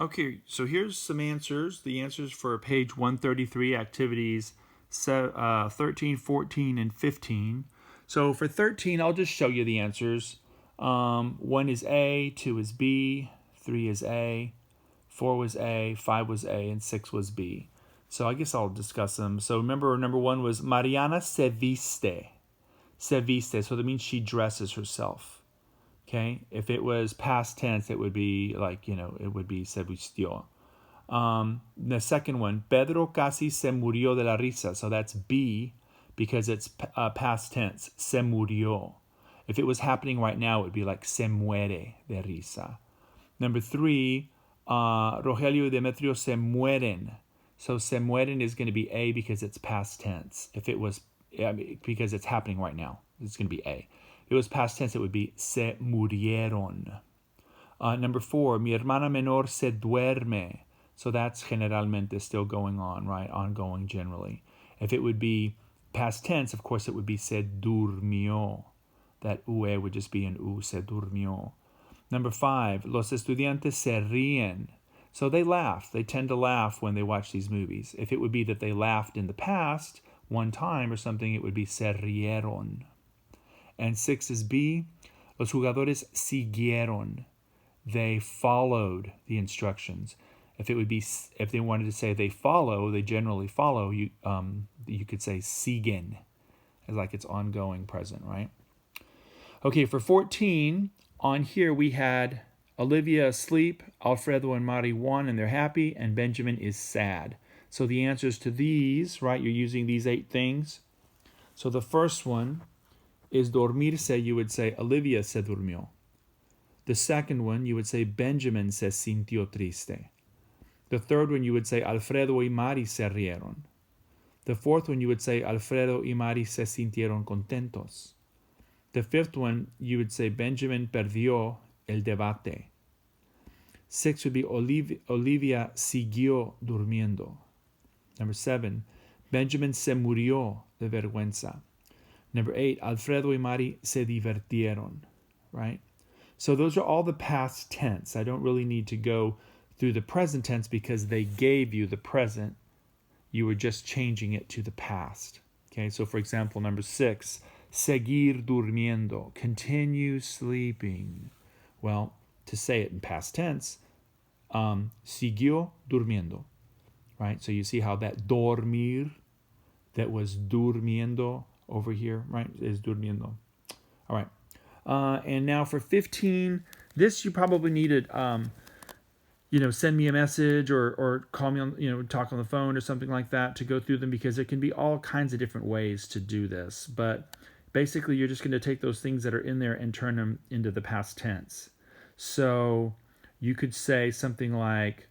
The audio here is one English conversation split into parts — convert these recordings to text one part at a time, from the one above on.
Okay, so here's some answers. The answers for page 133, activities 13, 14, and 15. So for 13, I'll just show you the answers. 1 is A, 2 is B, 3 is A, 4 was A, 5 was A, and 6 was B. So I guess I'll discuss them. So remember, number 1 was Mariana se viste. Se viste, so that means she dresses herself. Okay, if it was past tense, it would be like, it would be se vistió. The second one, Pedro casi se murió de la risa. So that's B because it's past tense, se murió. If it was happening right now, it would be like se muere de risa. Number 3, Rogelio y Demetrio se mueren. So se mueren is going to be A because it's past tense. If it was, because it's happening right now, it's going to be A. If it was past tense, it would be se murieron. Number 4, mi hermana menor se duerme. So that's generalmente still going on, right? Ongoing generally. If it would be past tense, of course, it would be se durmió. That ue would just be an u, se durmió. Number 5, los estudiantes se ríen. So they laugh. They tend to laugh when they watch these movies. If it would be that they laughed in the past, one time or something, it would be se rieron. And 6 is B, los jugadores siguieron. They followed the instructions. If it would be, if they wanted to say they follow, they generally follow. You could say siguen, as like it's ongoing present, right? Okay, for 14, on here we had Olivia asleep, Alfredo and Mari won and they're happy, and Benjamin is sad. So the answers to these, right, you're using these 8 things. So the first one is dormirse, you would say Olivia se durmió. The second one, you would say Benjamin se sintió triste. The third one, you would say Alfredo y Mari se rieron. The fourth one, you would say Alfredo y Mari se sintieron contentos. The fifth one, you would say Benjamin perdió el debate. 6 would be Olivia siguió durmiendo. Number 7, Benjamin se murió de vergüenza. Number 8, Alfredo y Mari se divertieron, right? So those are all the past tense. I don't really need to go through the present tense because they gave you the present. You were just changing it to the past. Okay, so for example, number 6, seguir durmiendo, continue sleeping. Well, to say it in past tense, siguió durmiendo, right? So you see how that dormir, that was durmiendo over here, right, is durmiendo. All right. And now for 15, this you probably needed, send me a message or call me on, talk on the phone or something like that to go through them because there can be all kinds of different ways to do this. But basically, you're just going to take those things that are in there and turn them into the past tense. So you could say something like,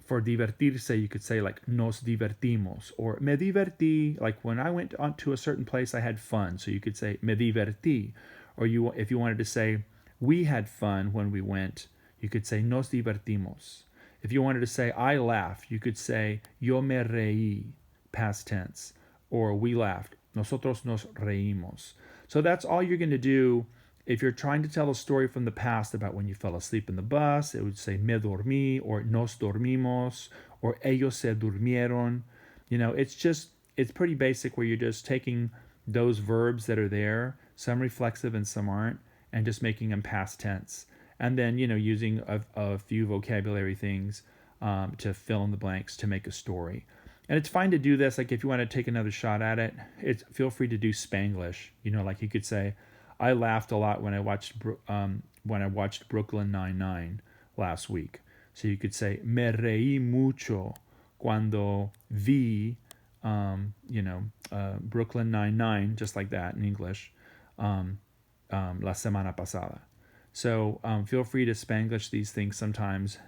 for divertirse, you could say like nos divertimos or me divertí. Like when I went on to a certain place, I had fun. So you could say me divertí. Or if you wanted to say we had fun when we went, you could say nos divertimos. If you wanted to say I laughed, you could say yo me reí, past tense. Or we laughed, nosotros nos reímos. So that's all you're going to do. If you're trying to tell a story from the past about when you fell asleep in the bus, it would say me dormí or nos dormimos or ellos se durmieron. It's pretty basic where you're just taking those verbs that are there, some reflexive and some aren't, and just making them past tense. And then, using a few vocabulary things to fill in the blanks to make a story. And it's fine to do this. Like if you want to take another shot at it, feel free to do Spanglish. Like you could say, I laughed a lot when I watched Brooklyn Nine-Nine last week. So you could say me reí mucho cuando vi Brooklyn Nine-Nine, just like that in English, la semana pasada. So feel free to Spanglish these things sometimes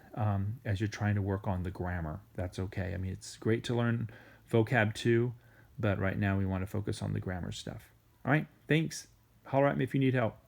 as you're trying to work on the grammar. That's okay. I mean, it's great to learn vocab too, but right now we want to focus on the grammar stuff. All right, thanks. Holler at me if you need help.